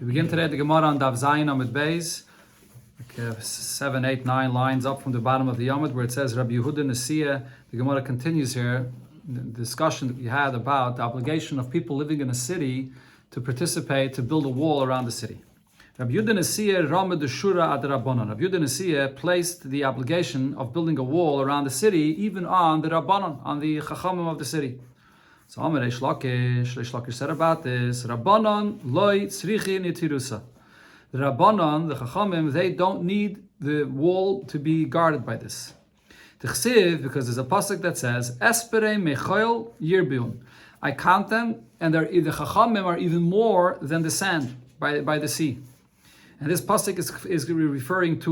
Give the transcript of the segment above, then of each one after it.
We begin today the Gemara on Daf Zayin Amud Beis, 7, 8, 9 lines up from the bottom of the Yamud, where it says Rabbi Yehuda Nesiya. The Gemara continues here the discussion that we had about the obligation of people living in a city to participate, to build a wall around the city. Rabbi Yehuda Nesiya Ramed Shura ad Rabbanon. Rabbi Yehuda Nesiya placed the obligation of building a wall around the city even on the Rabbanon, on the Chachamim of the city. So Amar Reish Lakish said about this, Rabbanon loy tzrichi nitirusa. The Rabbanon, the Chachamim, they don't need the wall to be guarded by this. Tichsiv, because there's a pasuk that says, Espere mechoil yirbiun. I count them, and the Chachamim are even more than the sand by the sea. And this pasuk is referring to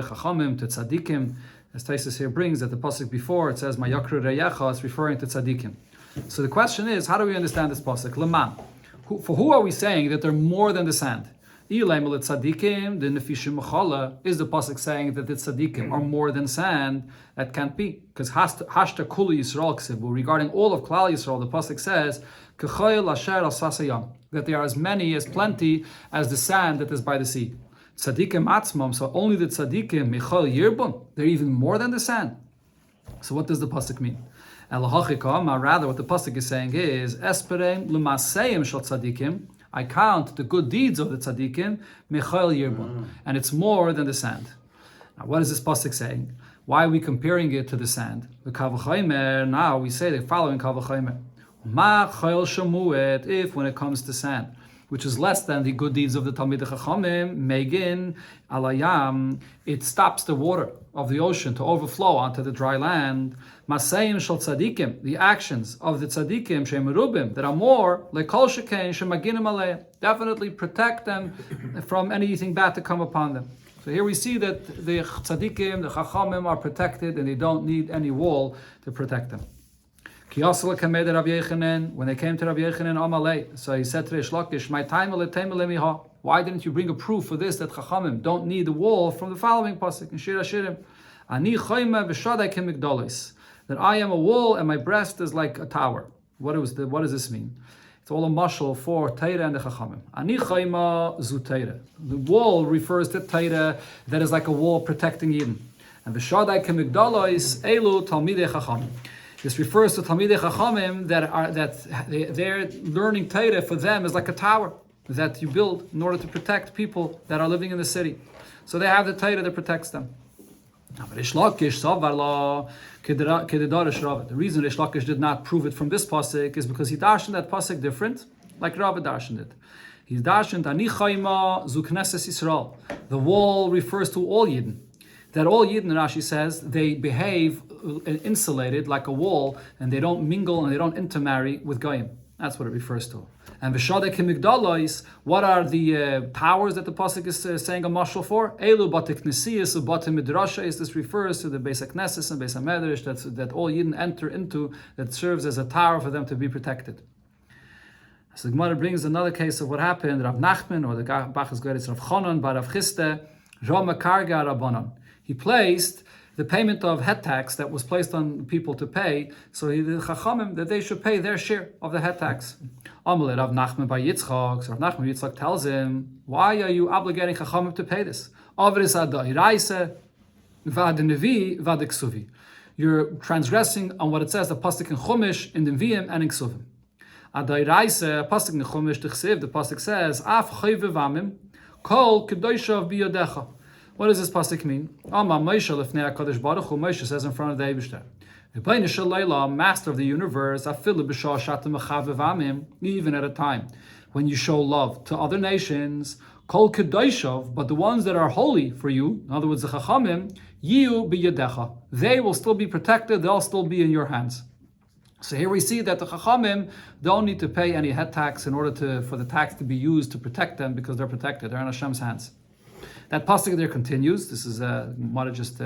Chachamim, to tzaddikim. As Taisus here brings, that the pasuk before, it says, Mayakru reyecha, it's referring to tzaddikim. So the question is, how do we understand this pasuk? Leman. For who are we saying that they're more than the sand? Is the pasuk saying that the tzaddikim are more than sand? That can't be, because hashta kulu Yisrael ksibu, regarding all of Klal Yisrael, the pasuk says that there are as many, as plenty as the sand that is by the sea. Tzaddikim atzmam, so only the tzaddikim michal yirbun, they're even more than the sand. So what does the pasuk mean? Rather, what the pasuk is saying is, Esperem l'maseim shel tzaddikim, I count the good deeds of the tzaddikim, mechal yirbun, and it's more than the sand. Now, what is this pasuk saying? Why are we comparing it to the sand? The kavachaymer, now we say the following kavachaymer. Ma chayil shamuet, if when it comes to sand, which is less than the good deeds of the Talmidei Chachamim, megin alayam, it stops the water of the ocean to overflow onto the dry land. Masayim shel tzadikim, the actions of the tzadikim shemerubim that are more lekol shekain shemaginim alei, definitely protect them from anything bad to come upon them. So here we see that the tzadikim, the chachamim, are protected and they don't need any wall to protect them. When they came to Rabbi Yechanan Amalei, so he said to Reish Lakish, "My time why didn't you bring a proof for this that Chachamim don't need the wall from the following pasuk in Shir Hashirim? Ani chayma v'shadai kemigdalos, that I am a wall and my breast is like a tower." What does this mean? It's all a mashal for Torah and the Chachamim. Ani chayma zu Torah. The wall refers to Torah that is like a wall protecting Yidden, and v'shadai kemigdalos elu talmidei Chachamim. This refers to Talmidei Chachamim that their learning Torah for them is like a tower that you build in order to protect people that are living in the city. So they have the Torah that protects them. The reason Reish Lakish did not prove it from this pasuk is because he darshaned that pasuk different, like Rava darshaned it. He darshaned Ani chayma zu knesses Yisrael. The wall refers to all Yidden. That all Yidden, Rashi says, they behave insulated like a wall, and they don't mingle and they don't intermarry with Goyim. That's what it refers to. And v'shadei kemigdalos, what are the powers that the pasuk is saying a mashal for? Elu batik nesiyas ubatim midrasha. This refers to the Beis HaKnesses and Beis HaMedrash that all Yidden enter into, that serves as a tower for them to be protected. So the Gemara brings another case of what happened. Rav Nachman, or the Bachas Goretz Rav Chonon, bar Rav Chiste, Rama Karga Rabbanon. He placed the payment of head tax that was placed on people to pay, so the Chachamim, that they should pay their share of the head tax. Amalei Rav Nachman by Yitzchak. So Rav Nachman Yitzchak tells him, why are you obligating Chachamim to pay this? You're transgressing on what it says, the pasuk in Chumash, in the Nevi'im, and in Ksuvim. Pasuk in Chumash, the pasuk says, Af chayve vamim, kol kedoishav biyodecha. What does this pasuk mean? Moshe says in front of the Eibishter, Master of the universe, even at a time when you show love to other nations, but the ones that are holy for you, in other words, the Chachamim, they will still be protected, they'll still be in your hands. So here we see that the Chachamim don't need to pay any head tax in order for the tax to be used to protect them, because they're protected, they're in Hashem's hands. That pasuk there continues. This is Gemara just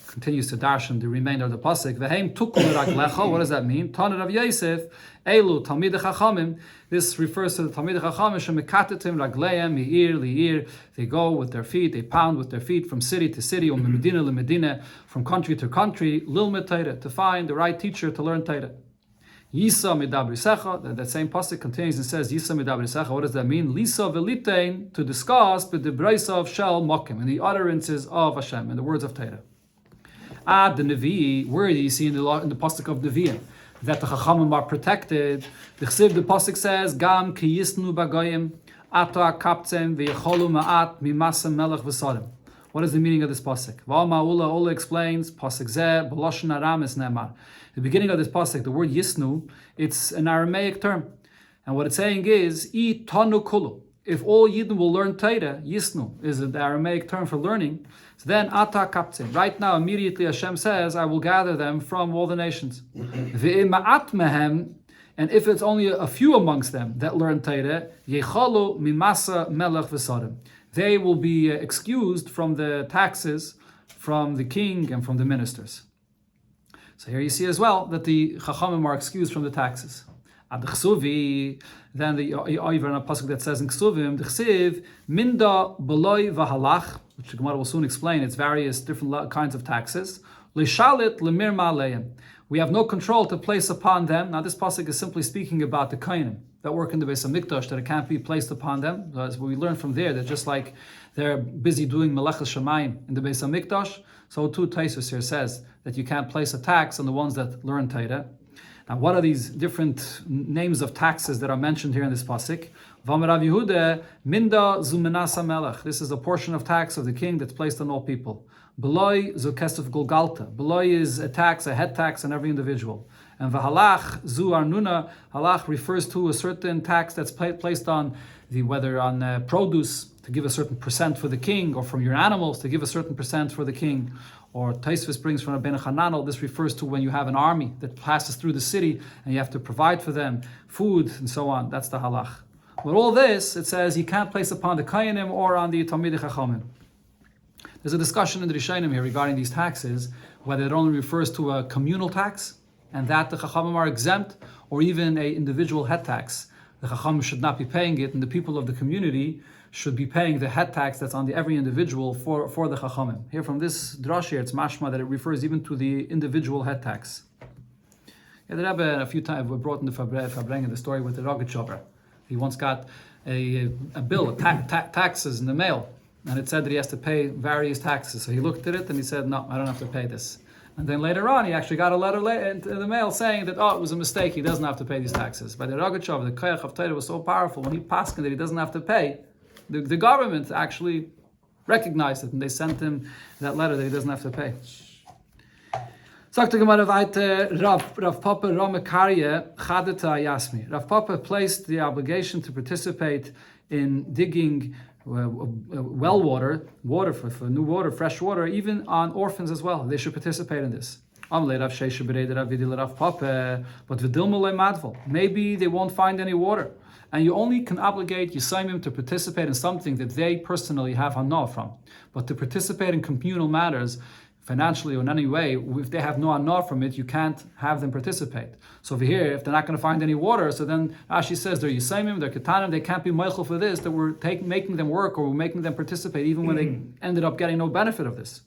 continues to darshan the remainder of the pasuk. V'heim tukul raglecha. What does that mean? Tana Rav Yosef, Elu Talmidei Chachamim. This refers to the Talmidei Chachamim shemekatetim ragleim mi'ir li'ir. They go with their feet, they pound with their feet from city to city, medina le medina, from country to country, lilmed Torah, to find the right teacher to learn Torah. Yisa midabrisecha, that same pasuk continues and says, Yisa midabrisecha, what does that mean? Lisa velitein, to discuss, but the brisa of shel mokim, and the utterances of Hashem, and the words of Torah. The Nevi, where do you see in the pasuk of Nevi'im that the Chachamim are protected? The pasuk says, Gam ki yisnu bagoyim, ata kaptzem v'yecholu ma'at mimasem melech v'sadim. What is the meaning of this pasuk? Ola explains, pasuk zeh, b'loshen aram is nemar. The beginning of this pasuk, the word yisnu, it's an Aramaic term. And what it's saying is, I tanu kulu. If all Yidden will learn Torah, yisnu is the Aramaic term for learning, so then ata kaptzim. Right now, immediately Hashem says, I will gather them from all the nations. Ve'im ma'at mehem, and if it's only a few amongst them that learn Torah, yechalu mimasa melech v'sadim. They will be excused from the taxes from the king and from the ministers. So here you see as well that the Chachamim are excused from the taxes. Ad chsuvi, then the over in a pasuk that says in Ksuvim, the chsiv minda beloy v'halach, which the Gemara will soon explain. It's various different kinds of taxes. Leishalit lemir ma'aleim. We have no control to place upon them. Now this pasuk is simply speaking about the kohanim that work in the Beis HaMikdash, that it can't be placed upon them. As we learn from there, that just like they're busy doing melechas shamayim in the Beis HaMikdash, so too Taisus here says that you can't place a tax on the ones that learn Torah. Now, what are these different names of taxes that are mentioned here in this pasuk? V'amarav Yehuda minda zumenasa melech. This is a portion of tax of the king that's placed on all people. Beloy zu kesef golgalta. Beloy is a tax, a head tax on every individual. And v'halach zu arnuna. Halach refers to a certain tax that's placed on whether on produce to give a certain percent for the king, or from your animals to give a certain percent for the king. Or Taisvis brings from Rabbeinu Hananel, this refers to when you have an army that passes through the city and you have to provide for them food and so on. That's the halach. But all this, it says, you can't place upon the Kohanim or on the Talmidei Chachamim. There's a discussion in the Rishonim here regarding these taxes, whether it only refers to a communal tax, and that the Chachamim are exempt, or even an individual head tax. The Chachamim should not be paying it, and the people of the community should be paying the head tax that's on every individual for the Chachamim. Here from this drash here, it's mashma that it refers even to the individual head tax. Yeah, the Rebbe a few times we brought in the Fabrengen the story with the Rogatchover. He once got a bill of taxes in the mail, and it said that he has to pay various taxes. So he looked at it and he said, no, I don't have to pay this. And then later on, he actually got a letter in the mail saying that, it was a mistake, he doesn't have to pay these taxes. By the Rogatchover, the koyach of Torah was so powerful, when he passed that he doesn't have to pay, the government actually recognized it, and they sent him that letter that he doesn't have to pay. Sagt der Gemara weiter, Rav Papa Ramekarye Chadeta Yasmi. Rav Papa placed the obligation to participate in digging well water for new water, fresh water, even on orphans as well. They should participate in this. But maybe they won't find any water. And you only can obligate Yisayimim to participate in something that they personally have hanah from. But to participate in communal matters, financially or in any way, if they have no hanah from it, you can't have them participate. So over here, if they're not going to find any water, so then Rashi says they're Yisayimim, they're Ketanim, they can't be Meichel for this, that we're making them work or we're making them participate, even when they ended up getting no benefit of this.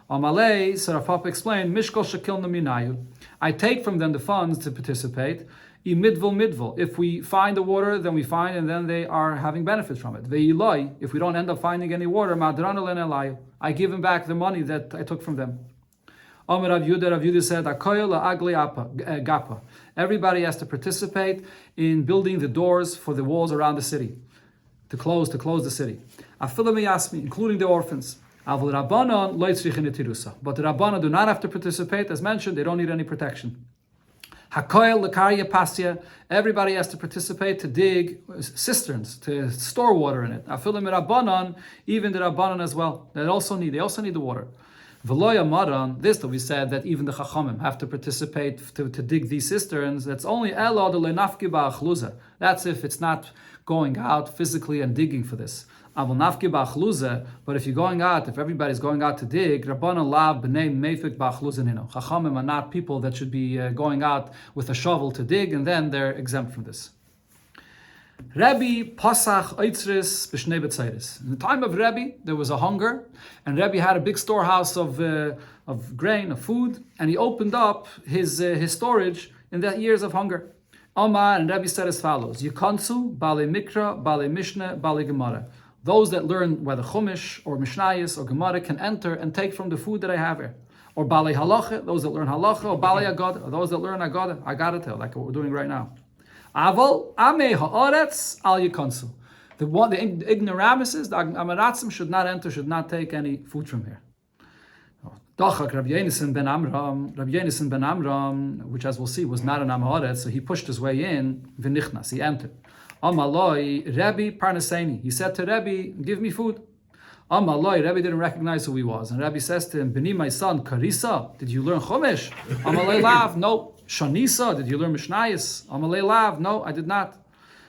Amalei, so Rav Papa explained, Mishkol Shekil Naminayu. I take from them the funds to participate. Midvul. If we find the water, then we find, and then they are having benefit from it. Ve'iloi, if we don't end up finding any water, I give them back the money that I took from them. Rav Yudah said, Gapa. Everybody has to participate in building the doors for the walls around the city, to close the city. Including the orphans. But the Rabbanan do not have to participate. As mentioned, they don't need any protection. Hakoil Lakarya Pasya, everybody has to participate to dig cisterns, to store water in it. Afilim Rabbanan, even the Rabbanan as well. They also need the water. Veloya Maran, this that we said that even the Chachamim have to participate to dig these cisterns, that's only Elo de Lenafki Ba'achluza. That's if it's not going out physically and digging for this. But if you're going out, if everybody's going out to dig, Rabbanan lav b'nei meifik ba'achluzanino. Chachamim are not people that should be going out with a shovel to dig, and then they're exempt from this. Rebbe Pasach Eitzris b'shnei b'tzeiris. In the time of Rebbe, there was a hunger, and Rebbe had a big storehouse of grain, of food, and he opened up his storage in the years of hunger. Omar, and Rebbe said as follows: Yikonsu, Bale Mikra, Bale Mishnah, Bale Gemara. Those that learn whether Chumash or Mishnayos or Gemara can enter and take from the food that I have here. Or Bale Halacha, those that learn Halacha, or Bale Agada, or those that learn Agada, like what we're doing right now. Aval Ame Haaretz Al Yikonsu. The ignoramuses, the Amaratzim should not enter, should not take any food from here. Dachak Rabbi Yonasan ben Amram, which as we'll see was not an Amaretz, so he pushed his way in, v'nichnas, he entered. Amaloi, Rebbe Parnaseni, he said to Rebbe, give me food. Amaloi, Rebbe didn't recognize who he was, and Rebbe says to him, Beni, my son, Karisa, did you learn Chumash? Amalei Lav, no. Shanisa, did you learn Mishnayos? Amalei Lav, no, I did not.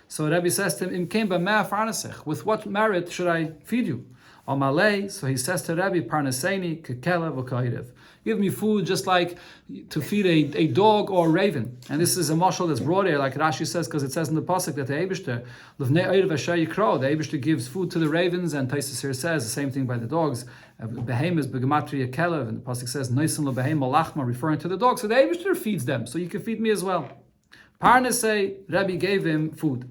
So Rebbe says to him, Im came by Mea Farnasech, with what merit should I feed you? Amalei, so he says to Rebbe, Parnaseni, Kekela v'kairev. Give me food just like to feed a dog or a raven. And this is a mashal that's brought here, like Rashi says, because it says in the pasuk that the Eibishter, L'vnei Eirev Asher Yikro, the Eibishter gives food to the ravens, and Taisus here says the same thing by the dogs. Behem is begematria kelev, and the pasuk says Noisin lo behem malachma, referring to the dogs. So the Eibishter feeds them, so you can feed me as well. Parnasei, Rebbe gave him food.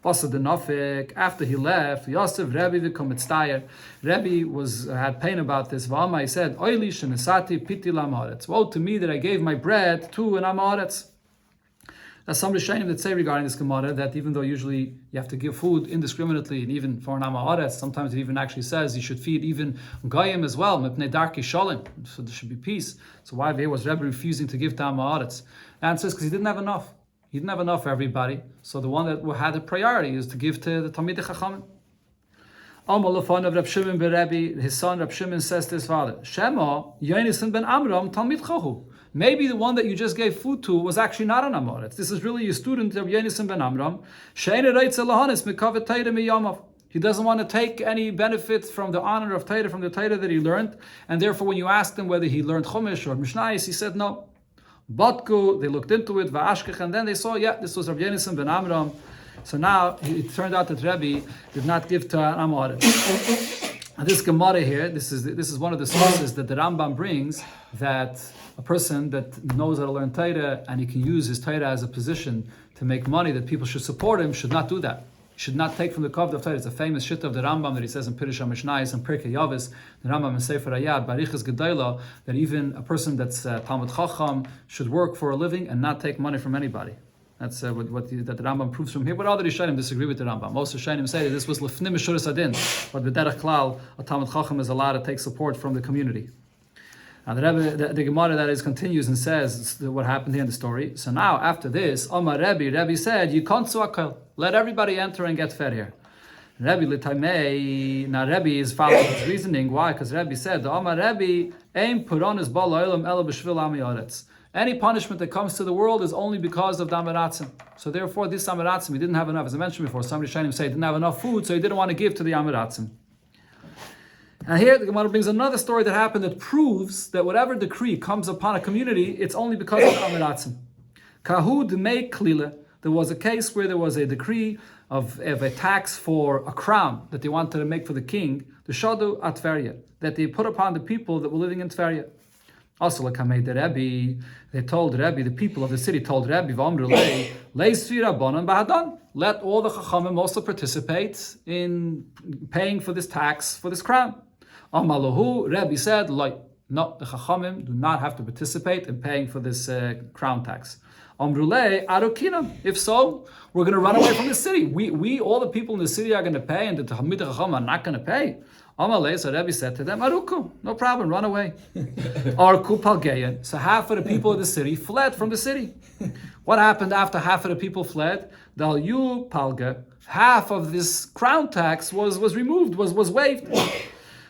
After he left, Yosef Rebbe v'komitztayer. Rebbe had pain about this. V'ama, he said, Oili shenesati piti la'amaretz. Woe to me that I gave my bread to an amaretz. That's some Rishonim that say regarding this Gemara that even though usually you have to give food indiscriminately, and even for an amaretz, sometimes it even actually says you should feed even goyim as well, mepnei darki shalom, so there should be peace. So why was Rebbe refusing to give to amaretz? The answer is because he didn't have enough. He didn't have enough for everybody, so the one that had the priority is to give to the Talmidei Chachamim. Amalafon of Reb Shimon ben Rebbe, his son Reb Shimon says to his father, Shema Yonasan ben Amram Talmid Chahu. Maybe the one that you just gave food to was actually not an Amoritz. This is really a student of Yonasan ben Amram. He doesn't want to take any benefit from the honor of Torah, from the Torah that he learned, and therefore when you asked him whether he learned Chumash or Mishnayos, he said no. Batku, they looked into it, va'ashkech, and then they saw, this was Rav Yonasan ben Amram. So now it turned out that Rebbe did not give to an Amoritz. And this Gemara here, this is one of the sources that the Rambam brings, that a person that knows how to learn Torah and he can use his Torah as a position to make money, that people should support him, should not do that. Should not take from the Kavod of Torah. It's a famous shit of the Rambam that he says in Pirush HaMishnayos and Pirkei Yavis, the Rambam in Sefer Hayad, Barichas Gedaila, that even a person that's Talmud Chacham should work for a living and not take money from anybody. That's that the Rambam proves from here. But other Rishonim disagree with the Rambam. Most Rishonim say that this was Lefnim Meshuras Adin, but B'derech Klal, a Talmud Chacham is allowed to take support from the community. Now the Gemara that is continues and says what happened here in the story. So now after this, Omar Rebbe said, Yikonsu akal, let everybody enter and get fed here. Rebbe l'taimei, now Rebbe is following his reasoning. Why? Because Rebbe said, the Omar Rebbe, Ein puronis bal ha'olam ela b'shvil ami yoretz. Any punishment that comes to the world is only because of the Amaratzim. So therefore this Amaratzim, he didn't have enough. As I mentioned before, somebody Shainim say he didn't have enough food, so he didn't want to give to the Amaratzim. And here the Gemara brings another story that happened that proves that whatever decree comes upon a community, it's only because of Amaratzim. Kahud mei klila. There was a case where there was a decree of a tax for a crown that they wanted to make for the king, the Shadu at Tveria, that they put upon the people that were living in Tveria. Also, like the Rebbe, they told Rebbe, the people of the city told Rebbe, let all the Chachamim also participate in paying for this tax, for this crown. Amalahu, Rebbe said, no, the Chachamim do not have to participate in paying for this crown tax. Amrulei arukinam. If so, we're going to run away from the city. We all the people in the city are going to pay, and the Talmidei Chacham are not going to pay. Amalei, so Rebbe said to them, Aruku, no problem, run away. Arku palgeyan. So half of the people of the city fled from the city. What happened after half of the people fled? Dalyu palga. Half of this crown tax was removed, was waived.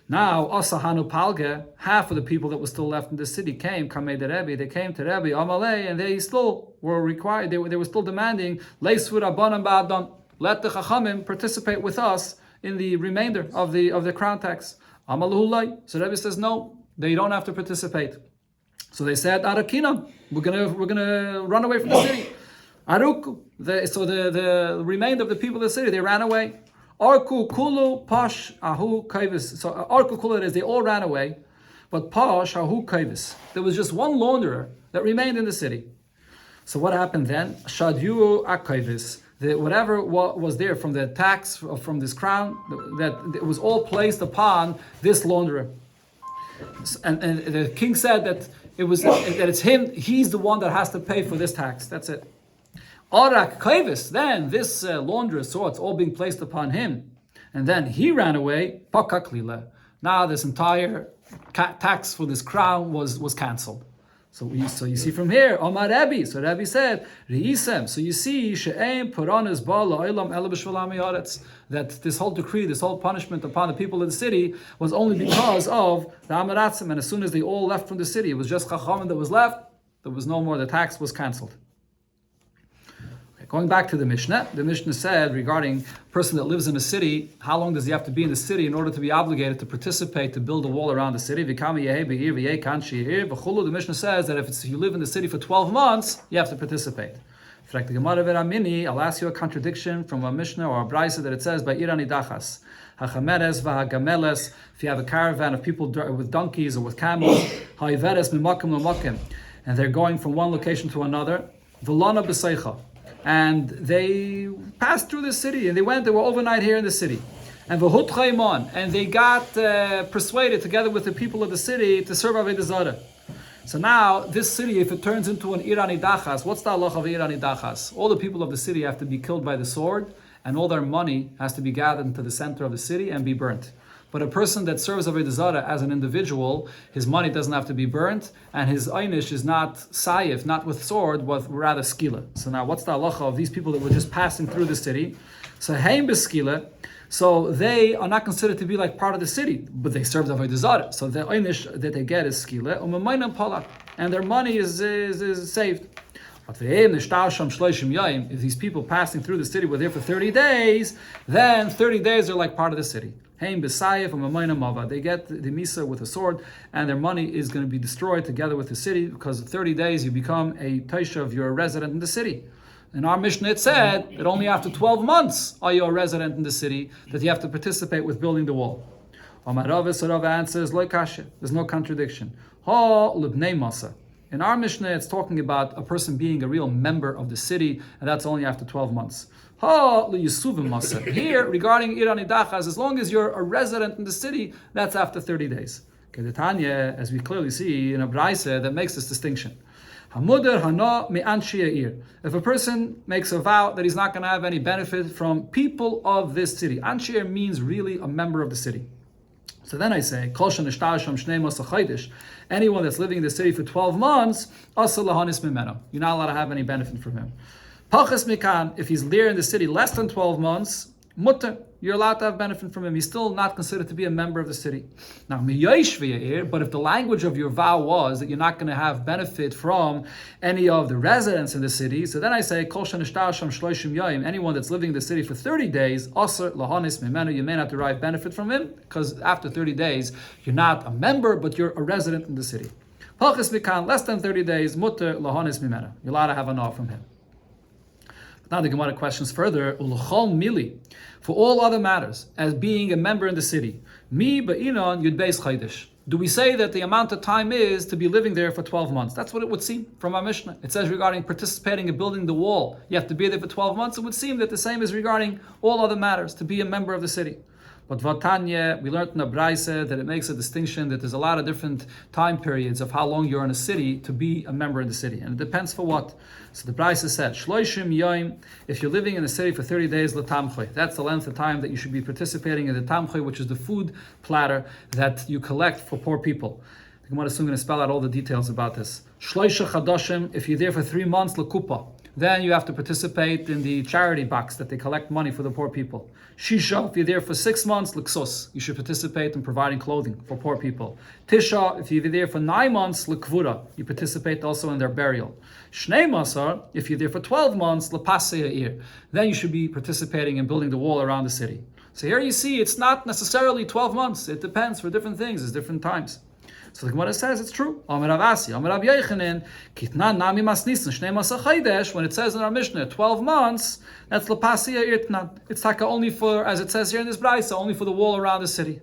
Now, Asahanu Palga, half of the people that were still left in the city came, Kamei de Rebbe, they came to Rebbe, Amalei, and they still were required, they were still demanding, Leisur Abanam Ba'adon, let the Chachamim participate with us in the remainder of the crown tax. Amaluhulai. So Rebbe says, no, they don't have to participate. So they said, Arakina, we're gonna run away from the city. Aruku. So the remainder of the people of the city, they ran away. Arku kulu pash ahu kaivis. So arku kulu, that is, they all ran away, but pash ahu kaivis. There was just one launderer that remained in the city. So what happened then? Shadyu akayvis. Whatever was there from the tax from this crown, that it was all placed upon this launderer. And the king said that it's him. He's the one that has to pay for this tax. That's it. Arak kayvis. Then this launderer saw it's all being placed upon him, and then he ran away. Pakaklila. Now this entire tax for this crown was cancelled. So you see from here, Omar Rabbi. So Rabbi said, Reisem. So you see, She'em Puranas Bala Olam Ela B'Shvalam Yaretz, that this whole decree, this whole punishment upon the people of the city was only because of the Amaratzim. And as soon as they all left from the city, it was just Chachamim that was left. There was no more. The tax was cancelled. Going back to the Mishnah said regarding a person that lives in a city, how long does he have to be in the city in order to be obligated to participate to build a wall around the city? The Mishnah says that if you live in the city for 12 months, you have to participate. I'll ask you a contradiction from a Mishnah or a Braisa that it says by Irani Dachas. If you have a caravan of people with donkeys or with camels, and they're going from one location to another, and they passed through the city, and they were overnight here in the city. And they got persuaded together with the people of the city to serve Avodah Zarah. So now, this city, if it turns into an Irani Dachas, what's the halach of Irani Dachas? All the people of the city have to be killed by the sword, and all their money has to be gathered into the center of the city and be burnt. But a person that serves Avodah Zarah as an individual, his money doesn't have to be burnt, and his einish is not sayif, not with sword, but rather skila. So now, what's the halacha of these people that were just passing through the city? So heim beskila, so they are not considered to be like part of the city, but they served Avodah Zarah. So the einish that they get is skila, and their money is saved. If these people passing through the city were there for 30 days, then 30 days are like part of the city. They get the misa with a sword, and their money is going to be destroyed together with the city, because 30 days you become a taishav, you're a resident in the city. In our Mishnah it said that only after 12 months are you a resident in the city, that you have to participate with building the wall. Rava answers, there's no contradiction. In our Mishnah, it's talking about a person being a real member of the city, and that's only after 12 months. Here, regarding Irani Dachas, as long as you're a resident in the city, that's after 30 days. Okay, the Tanya, as we clearly see in a Braisa, that makes this distinction. If a person makes a vow that he's not going to have any benefit from people of this city, Anshir means really a member of the city. So then I say, anyone that's living in the city for 12 months, you're not allowed to have any benefit from him. If he's there in the city less than 12 months, you're allowed to have benefit from him. He's still not considered to be a member of the city. Now, but if the language of your vow was that you're not going to have benefit from any of the residents in the city, so then I say, anyone that's living in the city for 30 days, you may not derive benefit from him, because after 30 days, you're not a member, but you're a resident in the city. Less than 30 days, you're allowed to have an offer from him. Now the Gemara questions further, for all other matters, as being a member in the city, do we say that the amount of time is to be living there for 12 months? That's what it would seem from our Mishnah. It says regarding participating in building the wall, you have to be there for 12 months. It would seem that the same is regarding all other matters, to be a member of the city. But Vatanya, we learned in the Braisa that it makes a distinction that there's a lot of different time periods of how long you're in a city to be a member in the city. And it depends for what. So the Braisa said, Shloishim Yoim, if you're living in the city for 30 days, L'tamchoy. That's the length of time that you should be participating in the tamchoy, which is the food platter that you collect for poor people. The Gemara is soon going to spell out all the details about this. Shloisha Chadoshim, if you're there for 3 months, L'kupa. Then you have to participate in the charity box that they collect money for the poor people. Shisha, if you're there for 6 months, l'ksos, you should participate in providing clothing for poor people. Tisha, if you're there for 9 months, l'kvura, you participate also in their burial. Shnei masar, if you're there for 12 months, l'pasei, then you should be participating in building the wall around the city. So here you see, it's not necessarily 12 months. It depends for different things, it's different times. So the Gemara says it's true. When it says in our Mishnah 12 months, that's l'pasiya irtnan. It's taka only for, as it says here in this Braisa, only for the wall around the city.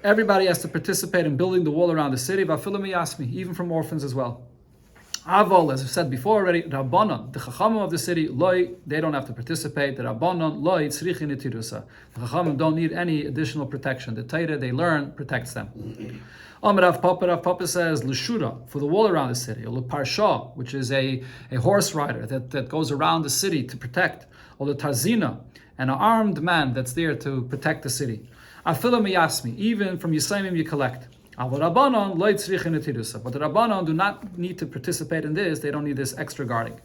Everybody has to participate in building the wall around the city, even from orphans as well. Aval, as I've said before already, Rabbanon, the Chachamim of the city, loy, they don't have to participate. The Rabbanon, loy, tzrichin itirusa. The Chachamim don't need any additional protection. The Torah they learn protects them. Rav Papa says, L'shura, for the wall around the city, or L'parsha, which is a horse rider that goes around the city to protect, or L'tarzina, an armed man that's there to protect the city. Afila miyasmi, even from Yisayimim you collect. But the Rabbanon do not need to participate in this. They don't need this extra guarding.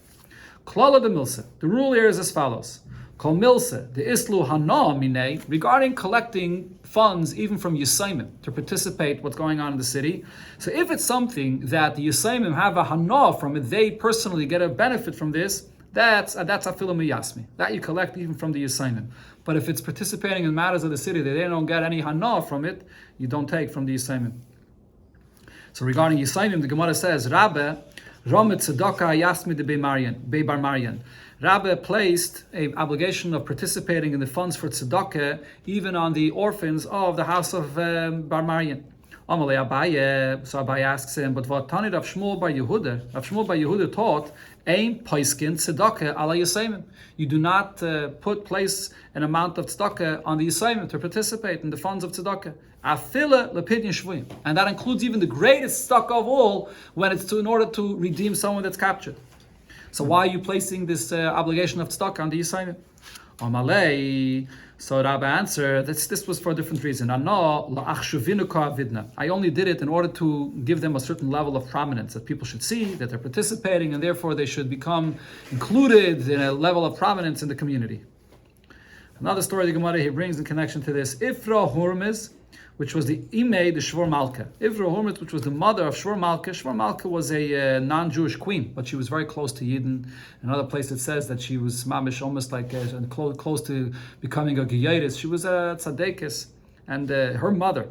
Klala de milse. The rule here is as follows. Kol milse, the islu hana mine, regarding collecting funds even from Yisayimim to participate what's going on in the city. So if it's something that the Yisayimim have a hana from it, they personally get a benefit from this, that's afila miyasmi. That you collect even from the Yisayimim. But if it's participating in matters of the city that they don't get any hana from it, you don't take from the Yisayimim. So regarding Yisayimim, the Gemara says, Rabbe, Romet Tzedakah Yasmi de Beibar Maryan. Rabbe placed an obligation of participating in the funds for tzedakah even on the orphans of the house of Bar Maryan. Amalei Abaye, so Abaye asks him, but what Tani Rav Shmuel Bar Yehuda? Rav Shmuel Bar Yehuda taught, Ein Paiskin Tzedakah ala Yisayimim. You do not place an amount of tzedakah on the Yisayimim to participate in the funds of tzedakah. Afila lepidin shvuyim, and that includes even the greatest tzedakah of all, when it's in order to redeem someone that's captured. So why are you placing this obligation of tzedakah on the Yisayimim? Amalei. So Rabbi answered, this was for a different reason. I only did it in order to give them a certain level of prominence, that people should see that they're participating, and therefore they should become included in a level of prominence in the community. Another story the Gemara here brings in connection to this. Ifra Hormuz, which was the Imei, the Shvor Malka. Ifra Hormuz, which was the mother of Shvor Malka. Shvor Malka was a non-Jewish queen, but she was very close to Yidden. Another place it says that she was mamish, almost like close to becoming a Geyeris. She was a Tzadekis. And her mother,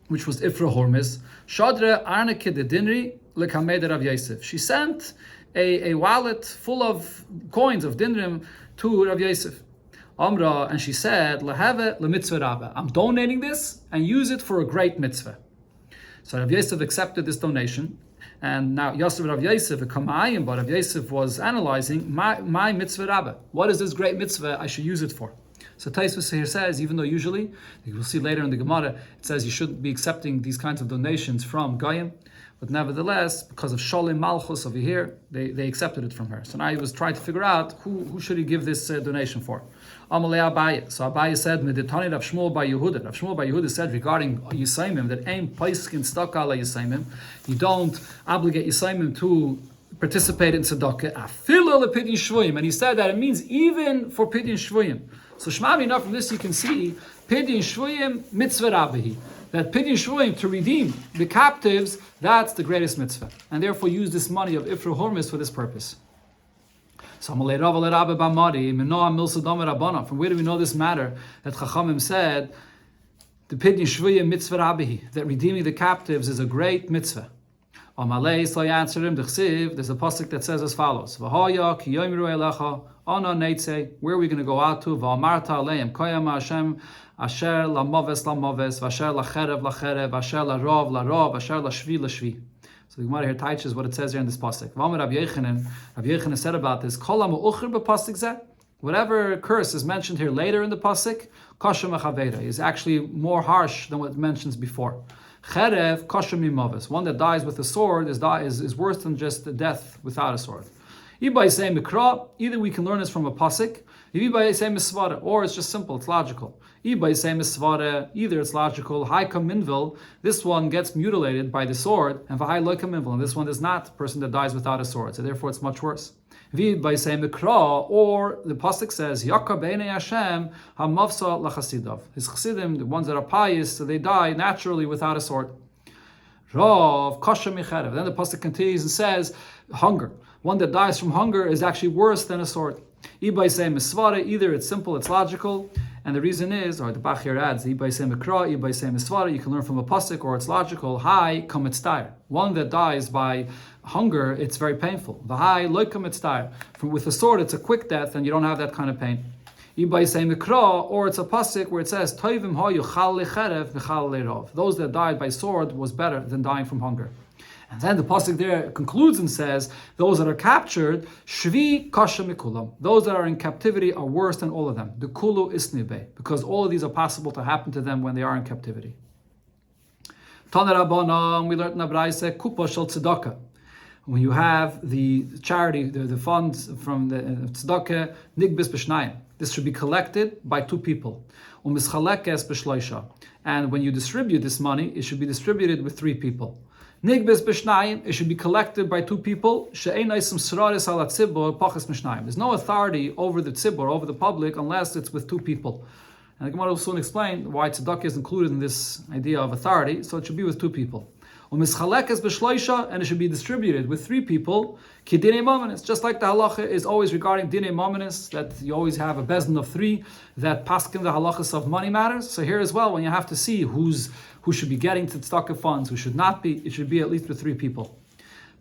which was Ifra Hormuz, Shadra Arneke de Dinri leKamed Rav Yosef. She sent a wallet full of coins of Dinrim to Rav Yosef. Amra, and she said, Lahave lemitzvah rabba. I'm donating this and use it for a great mitzvah. So Rav Yosef accepted this donation, and now Yosef Rav Yosef, but Rav Yosef was analyzing my mitzvah rabba. What is this great mitzvah I should use it for? So Taisvus here says, even though usually, you will see later in the Gemara, it says you shouldn't be accepting these kinds of donations from Goyim, but nevertheless, because of Sholim Malchus over here, they accepted it from her. So now he was trying to figure out who should he give this donation for. Amalei Abaye. So Abaye said, Meditani Rav Shmuel Bar Yehuda. Rav Shmuel Bar Yehuda said regarding Yisayimim that Ein Paiskin Tzedakah ala Yisayimim. You don't obligate Yisayimim to participate in tzedakah. Afilu lepidin shvuyim. And he said that it means even for pidin shvuyim. So Shema enough from this you can see pidin shvuyim mitzvah rabbihi. That pidin shvuyim, to redeem the captives, that's the greatest mitzvah. And therefore use this money of Ifra Hormuz for this purpose. So from where do we know this matter? That Chachamim said the pidin shvuyim mitzvah rabbihi, that redeeming the captives is a great mitzvah. Amalei, so I answered him, there's a pasuk that says as follows: V'haya ki yomiru elecha ana neitze. Where are we going to go out to? V'amarta aleim koyama Hashem asher lamoves v'asher lacherev v'asher larov asher lashvi lashvi. So the Gemara here teaches what it says here in this pasuk. V'amar Rabbi Yechanan said about this: Kol ha'mu'ucher b'pasuk zeh. Whatever curse is mentioned here later in the pasuk, kasha mechaveda, is actually more harsh than what it mentions before. Cherev kasha mimoves. One that dies with a sword is worse than just the death without a sword. Either we can learn this from a pasuk, or it's just simple, it's logical. Either it's logical. This one gets mutilated by the sword, and this one is not. The person that dies without a sword, so therefore it's much worse. Or the pasuk says, Hashem his chassidim, the ones that are pious, so they die naturally without a sword. Rav kasha micherev. Then the pasuk continues and says, hunger. One that dies from hunger is actually worse than a sword. Either it's simple, it's logical, and the reason is, or the Bach here adds, you can learn from a pasuk, or it's logical. Hai kametztair. One that dies by hunger, it's very painful. V'hai loy kametztair. With a sword, it's a quick death, and you don't have that kind of pain. Or it's a pasuk where it says, Toivim ha yuchal lecherev v'chal le'rov. Those that died by sword was better than dying from hunger. And then the pasuk there concludes and says, those that are captured, shvi kasha mikulam. Those that are in captivity are worse than all of them. The kulu isnibe, because all of these are possible to happen to them when they are in captivity. Tana Rabbanan, we learned in the Braise, kupa shel tzedakah. When you have the charity, the funds from the tzedakah, nigbis b'shnayim. This should be collected by two people. Umischalekes b'shloisha. And when you distribute this money, it should be distributed with three people. Nigbis b'shnayim, it should be collected by two people. There's no authority over the tzibur, over the public, unless it's with two people. And the Gemara will soon explain why tzedakah is included in this idea of authority, so it should be with two people. And it should be distributed with three people. Just like the halacha is always regarding dinei mamanis, that you always have a bezdin of three that paskin the halachas of money matters. So here as well, when you have to see who should be getting to tzedakah funds, who should not be, it should be at least with three people.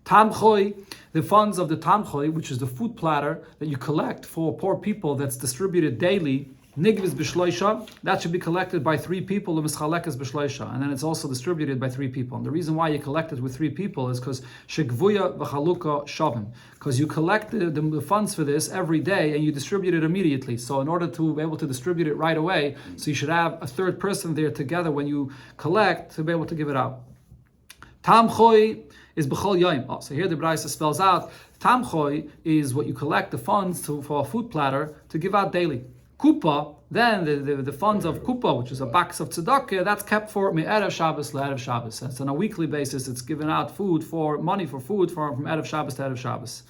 Tamchoi, the funds of the tamchoi, which is the food platter that you collect for poor people that's distributed daily, Nigvis b'shloisha, that should be collected by three people, u'mischalekas b'shloisha, and then it's also distributed by three people. And the reason why you collect it with three people is because shegvuya v'chaluka shavim, because you collect the funds for this every day and you distribute it immediately. So in order to be able to distribute it right away, so you should have a third person there together when you collect to be able to give it out. Tamchoi is b'chol yom. Oh, so here the Braisa spells out, tamchoi is what you collect the funds for a food platter to give out daily. Kupa, then the funds of kupa, which is a box of tzedakah, that's kept for me'erev Shabbos le'erev Shabbos. That's on a weekly basis. It's given out food from erev Shabbos to erev Shabbos.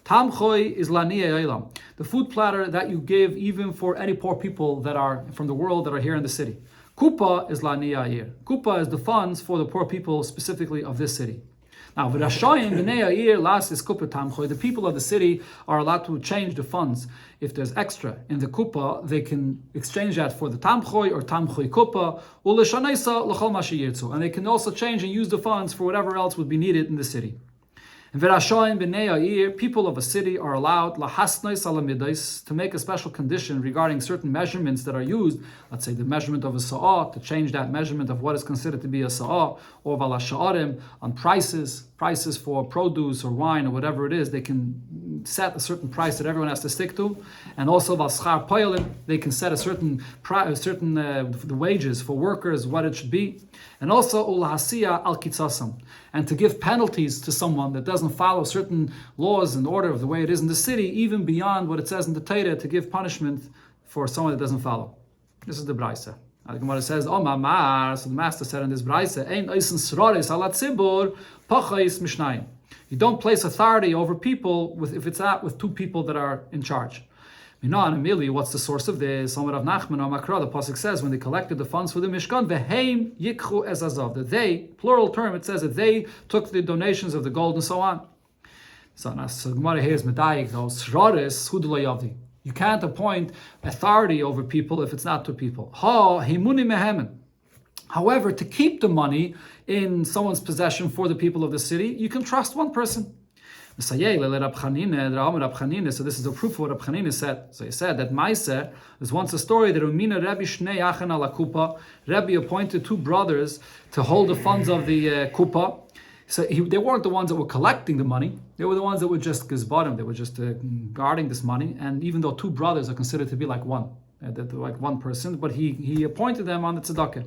Tamchoi is laniya eilam, the food platter that you give even for any poor people that are from the world that are here in the city. Kupa is laniya ayir. Kupa is the funds for the poor people specifically of this city. Now, the people of the city are allowed to change the funds. If there's extra in the kupa, they can exchange that for the tamchoi or tamchoi kupa, and they can also change and use the funds for whatever else would be needed in the city. People of a city are allowed to make a special condition regarding certain measurements that are used, let's say the measurement of a sa'ah, to change that measurement of what is considered to be a sa'ah, or valasha'arim, on prices for produce or wine or whatever it is. They can set a certain price that everyone has to stick to, and also valschar poyalim, they can set a certain the wages for workers, what it should be, and also ulahasiya al kitzasam, and to give penalties to someone that doesn't follow certain laws and order of the way it is in the city, even beyond what it says in the Torah, to give punishment for someone that doesn't follow. This is the Braisa. The Gemara says, "Oh mamar." So the master said in this Braisa, "Ein oisen sroris alat zibur pachais mishnayim." You don't place authority over people if it's not with two people that are in charge. Immediately, what's the source of this? The pasuk says when they collected the funds for the Mishkan, v'heim yikchu ezazav. That they, plural term, it says that they took the donations of the gold and so on. So Gemara here is medayik those shraris hudulayavdi. You can't appoint authority over people if it's not two people. However, to keep the money in someone's possession for the people of the city, you can trust one person. So this is a proof of what Rab Chanina said. So he said that Meiser, there's once a story that Umina Rebbe Shnei Achen ala Kupa, Rebbe appointed two brothers to hold the funds of the Kupa. So they weren't the ones that were collecting the money. They were the ones that were just gizbarim. They were just guarding this money. And even though two brothers are considered to be like one person, but he appointed them on the tzedakah.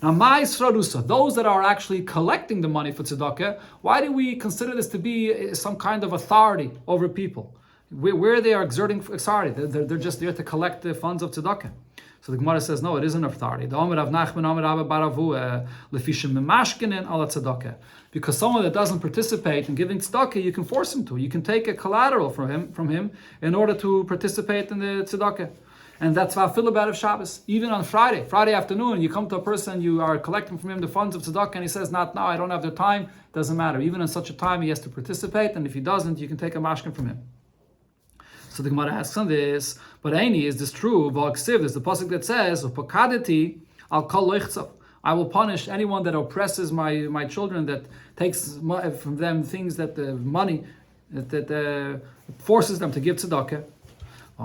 Now, my srarusa, those that are actually collecting the money for tzedakah, why do we consider this to be some kind of authority over people? Where they are exerting authority, they're just there to collect the funds of tzedakah. So the Gemara says, no, it isn't authority. Because someone that doesn't participate in giving tzedakah, you can force him to. You can take a collateral from him in order to participate in the tzedakah. And that's Vafil of Shabbos. Even on Friday afternoon, you come to a person, you are collecting from him the funds of tzedakah, and he says, not now, I don't have the time. Doesn't matter. Even in such a time, he has to participate, and if he doesn't, you can take a mashkin from him. So the Gemara asks on this, but Aini, is this true? There's the pasuk that says, I'll call loichtzav. I will punish anyone that oppresses my children, that takes from them things that the money that forces them to give tzedakah.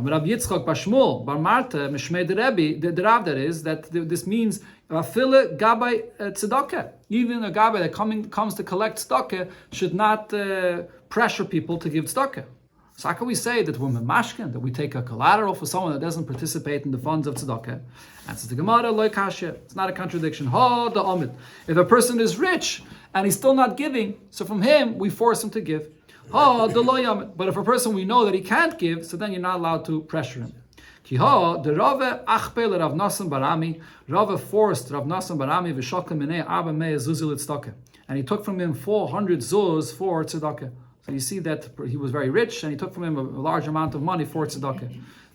Rabbi Yitzchak bar Shmuel bar Marta mishmei the Rebbe, the Rav, that is that this means afile gabay tzedakah. Even a gabay that comes to collect tzedakah should not pressure people to give tzedakah. So how can we say that we're memashken, that we take a collateral for someone that doesn't participate in the funds of tzedakah? Answers the Gemara, lo kasha. It's not a contradiction. Ha the omid. If a person is rich and he's still not giving, so from him we force him to give. Ha the lo yamid. But if a person we know that he can't give, so then you're not allowed to pressure him. Ki ha the Rave achpel Rav Nasan Barami. Rave forced Rav Nasan Barami v'shakel minei arba mei zuzil tzedakah, and he took from him 400 zuz for tzedakah. So you see that he was very rich, and he took from him a large amount of money for tzedakah.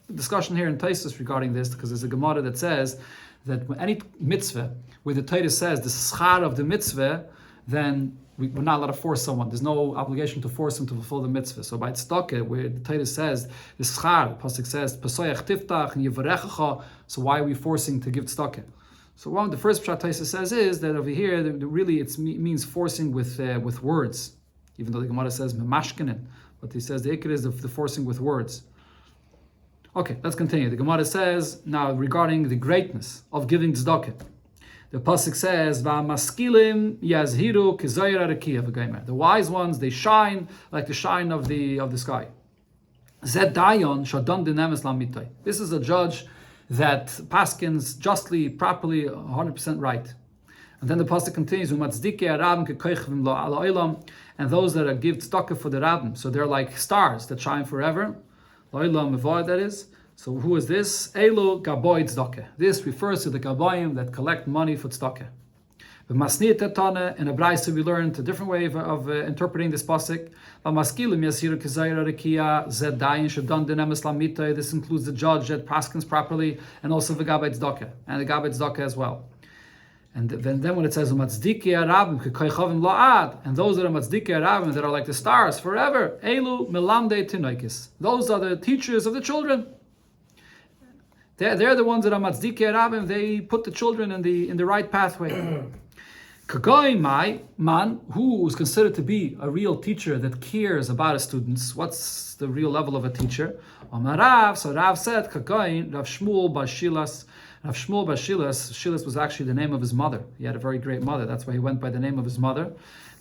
The discussion here in Taisus regarding this, because there's a Gemara that says that when any mitzvah where the Torah says the schar of the mitzvah, then we're not allowed to force someone. There's no obligation to force him to fulfill the mitzvah. So by tzedakah, where the Torah says the schar, the pasuk says pasoyach tiftach and yivarechacha. So why are we forcing to give tzedakah? So one of the first pshat Taisus says is that over here, really it means forcing with words. Even though the Gemara says memashkenen, but he says the ikar is the forcing with words. Okay, let's continue. The Gemara says now regarding the greatness of giving tzedakah. The pasuk says va'maskilim yazhiru k'zayir arakiya v'gaymer. The wise ones, they shine like the shine of the sky. Zed dayon shadon dinamis lamitai. This is a judge that paskins justly, properly, 100% right. And then the pasuk continues, and those that give tzedakah for the rabbim, so they're like stars that shine forever. That is. So who is this? Elu gaboy tzedakah. This refers to the gaboyim that collect money for tzedakah. In a brayso we learned a different way of interpreting this pasuk. This includes the judge that paskins properly, and also the gabay tzedakah, and the gabay tzedakah as well. And then when it says Matzdiki Arabim Kekaychavim La'ad, and those that are Matzdiki Arabim that are like the stars forever, Elu Melamde Tinoikis. Those are the teachers of the children. They're the ones that are Matzdiki Arabim. They put the children in the right pathway. Kagoy Mai Man, who is considered to be a real teacher that cares about his students. What's the real level of a teacher? Amarav. So Rav said Kagoy Rav Shmuel Bashilas. Rav Shmuel Bashilas, Shilas was actually the name of his mother. He had a very great mother. That's why he went by the name of his mother.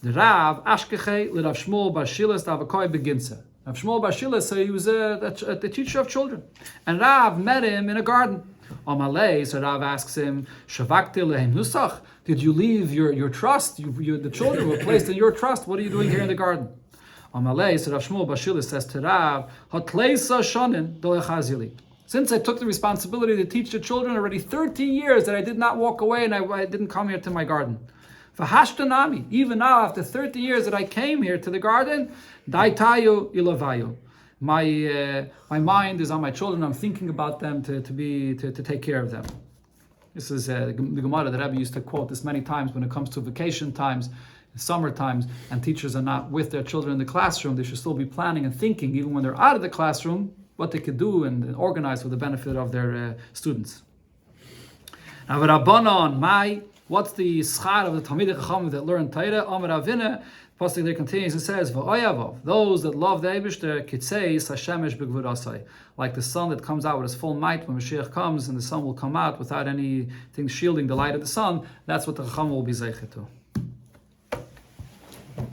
The Rav Ashkeche le Rav Shmuel Bashilas Davakoi Beginsa. Rav Shmuel Bashilas, so he was a teacher of children. And Rav met him in a garden. Amalei, so Rav asks him, Shavakti lehem nusach. Did you leave your trust? The children were placed in your trust. What are you doing here in the garden? Amalei, so Rav Shmuel Bashilas says to Rav, Hatleisa shonin do echazili. Since I took the responsibility to teach the children already 13 years that I did not walk away and I didn't come here to my garden. V'hashtanami, even now after 30 years that I came here to the garden, daitayu ilavayu. My mind is on my children. I'm thinking about them to take care of them. This is the Gemara that Rebbe used to quote this many times when it comes to vacation times, summer times, and teachers are not with their children in the classroom. They should still be planning and thinking, even when they're out of the classroom, what they could do and organize for the benefit of their students. Now, what's the schar of the Talmidei Chachamim that learn Torah? Amar Avina, Pasuk there continues and says, "V'oyavav, those that love the Eibishter, kitzeis hashemesh b'gvurasai, like the sun that comes out with its full might when Mashiach comes, and the sun will come out without anything shielding the light of the sun. That's what the Chacham will be zeicher to."